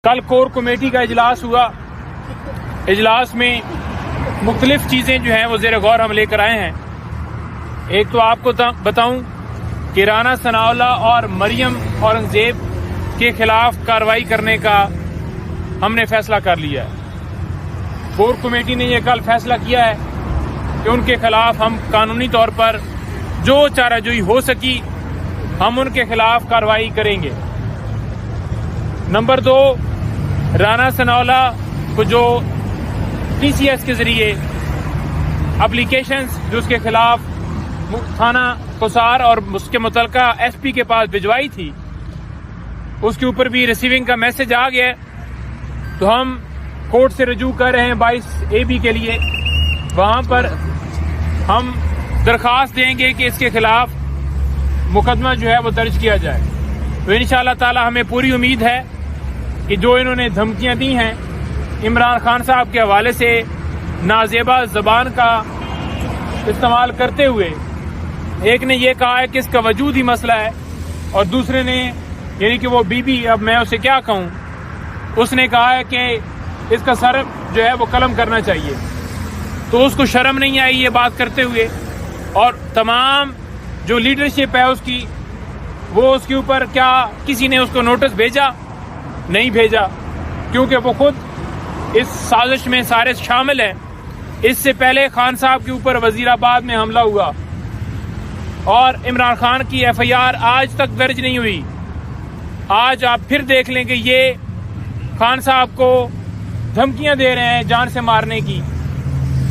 کل core committee کا اجلاس ہوا۔ اجلاس میں مختلف چیزیں جو ہیں وہ زیر غور ہم لے کر آئے ہیں۔ ایک تو آپ کو بتاؤں کہ رانا ثناء اللہ اور مریم اورنگزیب کے خلاف کارروائی کرنے کا ہم نے فیصلہ کر لیا ہے۔ کور کمیٹی نے یہ کل فیصلہ کیا ہے کہ ان کے خلاف ہم قانونی طور پر جو چارہ جوئی ہو سکی ہم ان کے خلاف کارروائی کریں گے۔ نمبر 2، رانا ثناء اللہ کو جو ٹی سی ایس کے ذریعے اپلیکیشنز جو اس کے خلاف تھانہ قصار اور اس کے متعلقہ ایس پی کے پاس بھجوائی تھی، اس کے اوپر بھی ریسیونگ کا میسج آ گیا ہے، تو ہم کورٹ سے رجوع کر رہے ہیں 22AB کے لیے۔ وہاں پر ہم درخواست دیں گے کہ اس کے خلاف مقدمہ جو ہے وہ درج کیا جائے۔ تو انشاءاللہ تعالی ہمیں پوری امید ہے کہ جو انہوں نے دھمکیاں دی ہیں عمران خان صاحب کے حوالے سے نازیبا زبان کا استعمال کرتے ہوئے، ایک نے یہ کہا ہے کہ اس کا وجود ہی مسئلہ ہے، اور دوسرے نے یعنی کہ وہ بی اب میں اسے کیا کہوں، اس نے کہا ہے کہ اس کا سر جو ہے وہ قلم کرنا چاہیے۔ تو اس کو شرم نہیں آئی یہ بات کرتے ہوئے، اور تمام جو لیڈرشپ ہے اس کی، وہ اس کے اوپر کیا کسی نے اس کو نوٹس بھیجا؟ نہیں بھیجا، کیونکہ وہ خود اس سازش میں سارے شامل ہیں۔ اس سے پہلے خان صاحب کے اوپر وزیر آباد میں حملہ ہوا اور عمران خان کی FIR آج تک درج نہیں ہوئی۔ آج آپ پھر دیکھ لیں کہ یہ خان صاحب کو دھمکیاں دے رہے ہیں جان سے مارنے کی،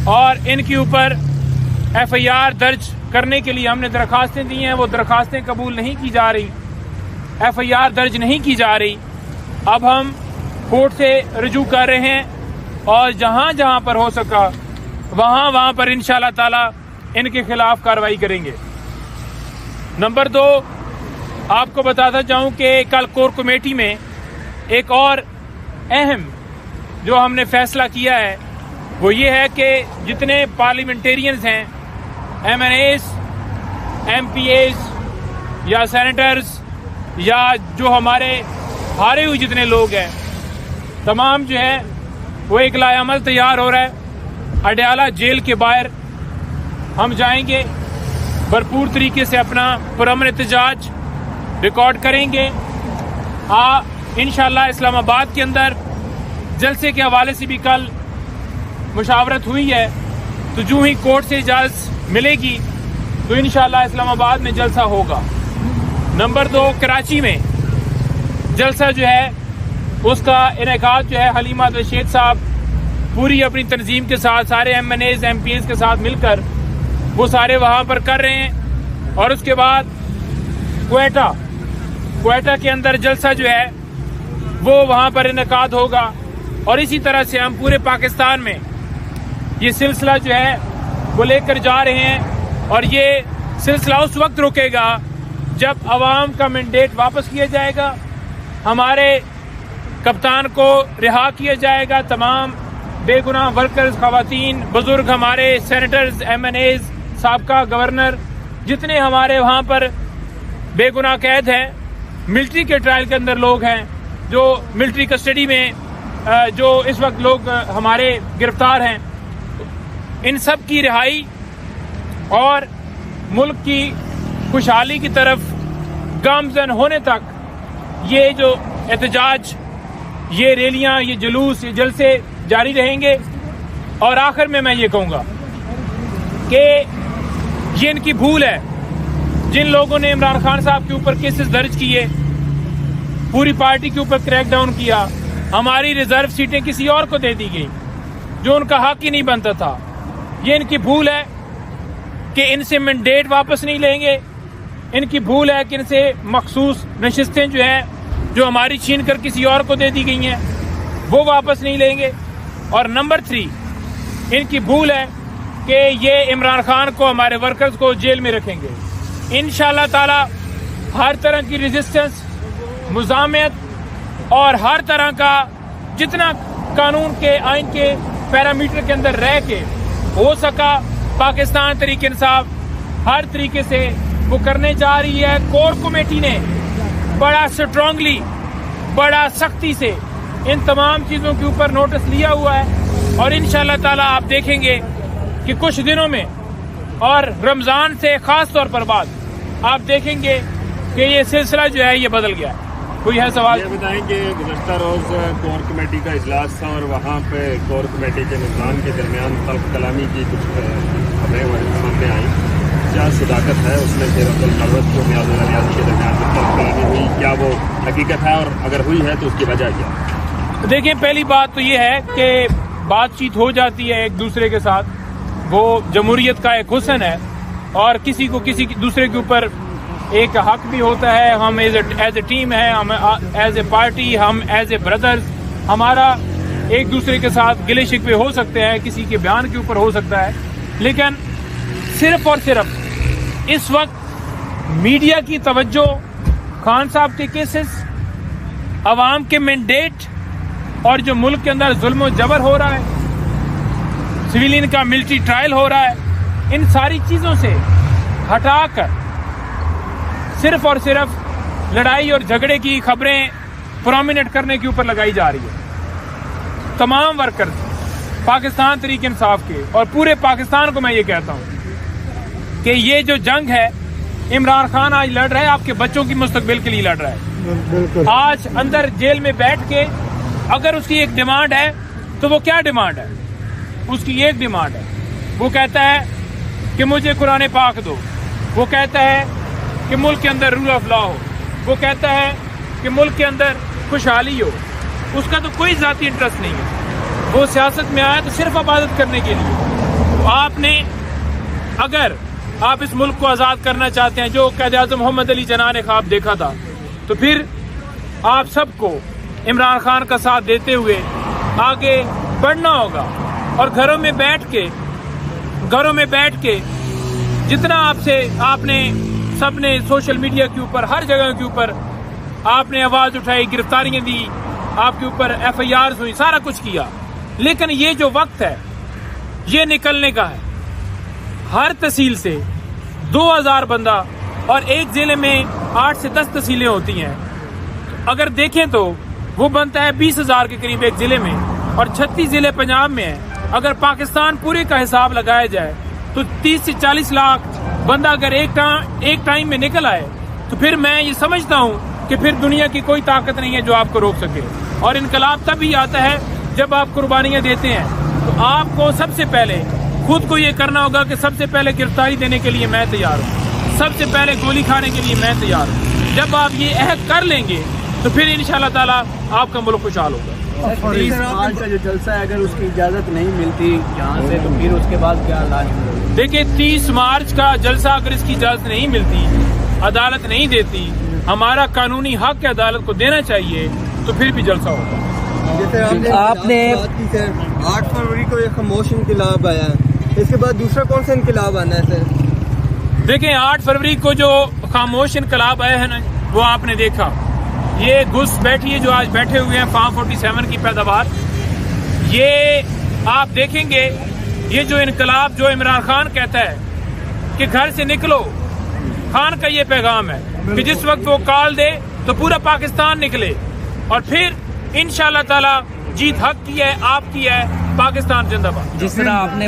اور ان کے اوپر FIR درج کرنے کے لیے ہم نے درخواستیں دی ہیں، وہ درخواستیں قبول نہیں کی جا رہی، FIR درج نہیں کی جا رہی۔ اب ہم کورٹ سے رجوع کر رہے ہیں، اور جہاں جہاں پر ہو سکا وہاں پر انشاءاللہ تعالی ان کے خلاف کارروائی کریں گے۔ نمبر 2، آپ کو بتاتا جاؤں کہ کل کور کمیٹی میں ایک اور اہم جو ہم نے فیصلہ کیا ہے وہ یہ ہے کہ جتنے پارلیمنٹیرینز ہیں، MNAs، MPAs یا سینیٹرز یا جو ہمارے ہارے ہوئے جتنے لوگ ہیں، تمام جو ہے وہ ایک لائحہ عمل تیار ہو رہا ہے۔ اڈیالہ جیل کے باہر ہم جائیں گے، بھرپور طریقے سے اپنا پرامن احتجاج ریکارڈ کریں گے۔ انشاءاللہ اسلام آباد کے اندر جلسے کے حوالے سے بھی کل مشاورت ہوئی ہے، تو جو ہی کورٹ سے اجازت ملے گی تو انشاءاللہ اسلام آباد میں جلسہ ہوگا۔ نمبر 2، کراچی میں جلسہ جو ہے اس کا انعقاد جو ہے حلیمہ رشید صاحب پوری اپنی تنظیم کے ساتھ، سارے MNAs MPAs کے ساتھ مل کر وہ سارے وہاں پر کر رہے ہیں، اور اس کے بعد کوئٹہ کے اندر جلسہ جو ہے وہ وہاں پر انعقاد ہوگا، اور اسی طرح سے ہم پورے پاکستان میں یہ سلسلہ جو ہے وہ لے کر جا رہے ہیں، اور یہ سلسلہ اس وقت رکے گا جب عوام کا مینڈیٹ واپس کیا جائے گا، ہمارے کپتان کو رہا کیا جائے گا، تمام بے گناہ ورکرز، خواتین، بزرگ، ہمارے سینیٹرز، MNAs، سابقہ گورنر، جتنے ہمارے وہاں پر بے گناہ قید ہیں، ملٹری کے ٹرائل کے اندر لوگ ہیں، جو ملٹری کسٹڈی میں جو اس وقت لوگ ہمارے گرفتار ہیں، ان سب کی رہائی اور ملک کی خوشحالی کی طرف گامزن ہونے تک یہ جو احتجاج، یہ ریلیاں، یہ جلوس، یہ جلسے جاری رہیں گے۔ اور آخر میں یہ کہوں گا کہ یہ ان کی بھول ہے، جن لوگوں نے عمران خان صاحب کے اوپر کیسز درج کیے، پوری پارٹی کے اوپر کریک ڈاؤن کیا، ہماری ریزرو سیٹیں کسی اور کو دے دی گئی جو ان کا حق ہی نہیں بنتا تھا۔ یہ ان کی بھول ہے کہ ان سے مینڈیٹ واپس نہیں لیں گے، ان کی بھول ہے کہ ان سے مخصوص نشستیں جو ہیں جو ہماری چھین کر کسی اور کو دے دی گئی ہیں وہ واپس نہیں لیں گے۔ اور نمبر 3، ان کی بھول ہے کہ یہ عمران خان کو، ہمارے ورکرز کو جیل میں رکھیں گے۔ انشاءاللہ تعالی ہر طرح کی ریزسٹنس، مزاحمت اور ہر طرح کا جتنا قانون کے، آئین کے پیرامیٹر کے اندر رہ کے ہو سکا، پاکستان تحریک انصاف ہر طریقے سے وہ کرنے جا رہی ہے۔ کور کمیٹی نے بڑا سٹرانگلی، بڑا سختی سے ان تمام چیزوں کے اوپر نوٹس لیا ہوا ہے اور انشاءاللہ تعالی آپ دیکھیں گے کہ کچھ دنوں میں اور رمضان سے خاص طور پر بعد آپ دیکھیں گے کہ یہ سلسلہ جو ہے یہ بدل گیا ہے. کوئی ہے سوال؟ یہ بتائیں کہ گزشتہ روز کور کمیٹی کا اجلاس تھا اور وہاں پہ کور کمیٹی کے ممبران کے درمیان تلخ کلامی کی کچھ خبریں سامنے آئیں. کیا صداقت ہے اس میں کہ عبدالمروت کو نیاز اللہ نیازی کے درمیان تلخ کلامی ہوئی؟ کیا وہ حقیقت ہے اور اگر ہوئی ہے تو اس کی وجہ کیا؟ دیکھیں پہلی بات تو یہ ہے کہ بات چیت ہو جاتی ہے ایک دوسرے کے ساتھ، وہ جمہوریت کا ایک حسن ہے اور کسی کو کسی دوسرے کے اوپر ایک حق بھی ہوتا ہے. ہم ایز اے ٹیم ہے، ہم ایز اے پارٹی، ہم ایز اے بردرز، ہمارا ایک دوسرے کے ساتھ گلے شکوے ہو سکتے ہیں، کسی کے بیان کے اوپر ہو سکتا ہے، لیکن صرف اور صرف اس وقت میڈیا کی توجہ خان صاحب کے کیسز، عوام کے مینڈیٹ اور جو ملک کے اندر ظلم و جبر ہو رہا ہے، سویلین کا ملٹری ٹرائل ہو رہا ہے، ان ساری چیزوں سے ہٹا کر صرف اور صرف لڑائی اور جھگڑے کی خبریں پرومیننٹ کرنے کے اوپر لگائی جا رہی ہے. تمام ورکرز پاکستان تحریک انصاف کے اور پورے پاکستان کو میں یہ کہتا ہوں کہ یہ جو جنگ ہے عمران خان آج لڑ رہا ہے آپ کے بچوں کی مستقبل کے لیے لڑ رہا ہے. آج اندر جیل میں بیٹھ کے اگر اس کی ایک ڈیمانڈ ہے تو وہ کیا ڈیمانڈ ہے؟ اس کی ایک ڈیمانڈ ہے، وہ کہتا ہے کہ مجھے قرآن پاک دو، وہ کہتا ہے کہ ملک کے اندر رول آف لا ہو، وہ کہتا ہے کہ ملک کے اندر خوشحالی ہو. اس کا تو کوئی ذاتی انٹرسٹ نہیں ہے، وہ سیاست میں آیا تو صرف عبادت کرنے کے لیے. آپ نے اگر آپ اس ملک کو آزاد کرنا چاہتے ہیں جو قائد اعظم محمد علی جناح نے خواب دیکھا تھا، تو پھر آپ سب کو عمران خان کا ساتھ دیتے ہوئے آگے بڑھنا ہوگا اور گھروں میں بیٹھ کے جتنا آپ نے سب نے سوشل میڈیا کے اوپر ہر جگہ کے اوپر آپ نے آواز اٹھائی، گرفتاریاں دی، آپ کے اوپر FIRs ہوئی، سارا کچھ کیا، لیکن یہ جو وقت ہے یہ نکلنے کا ہے. ہر تحصیل سے 2000 بندہ اور ایک ضلع میں 8 سے 10 تحصیلیں ہوتی ہیں، اگر دیکھیں تو وہ بنتا ہے 20,000 کے قریب ایک ضلع میں اور 36 ضلع پنجاب میں ہیں. اگر پاکستان پورے کا حساب لگایا جائے تو 30 سے 40 لاکھ بندہ اگر ایک ٹائم میں نکل آئے تو پھر میں یہ سمجھتا ہوں کہ پھر دنیا کی کوئی طاقت نہیں ہے جو آپ کو روک سکے. اور انقلاب تب ہی آتا ہے جب آپ قربانیاں دیتے ہیں. تو آپ کو سب سے پہلے خود کو یہ کرنا ہوگا کہ سب سے پہلے گرفتاری دینے کے لیے میں تیار ہوں، سب سے پہلے گولی کھانے کے لیے میں تیار ہوں. جب آپ یہ عہد کر لیں گے تو پھر انشاءاللہ تعالیٰ آپ کا ملک خوشحال ہوگا. 30 مارچ کا جو جلسہ ہے اگر اس کی اجازت نہیں ملتی یہاں سے تو پھر اس کے بعد کیا حالات ہوگا؟ دیکھیں 30 مارچ کا جلسہ اگر اس کی اجازت نہیں ملتی، عدالت نہیں دیتی، ہمارا قانونی حق ہے عدالت کو دینا چاہیے، تو پھر بھی جلسہ ہوگا. آپ نے 8 فروری کو یہ خاموش انقلاب آیا ہے، اس کے بعد دوسرا کون سا انقلاب آنا ہے سر؟ دیکھیں 8 فروری کو جو خاموش انقلاب آیا ہے نا، وہ آپ نے دیکھا، یہ گھس بیٹھی ہے جو آج بیٹھے ہوئے ہیں فارم 47 کی پیداوار. یہ آپ دیکھیں گے یہ جو انقلاب جو عمران خان کہتا ہے کہ گھر سے نکلو، خان کا یہ پیغام ہے کہ جس وقت وہ کال دے تو پورا پاکستان نکلے اور پھر انشاءاللہ تعالی جیت حق کی ہے، آپ کی ہے. پاکستان زندہ باد. جس طرح آپ نے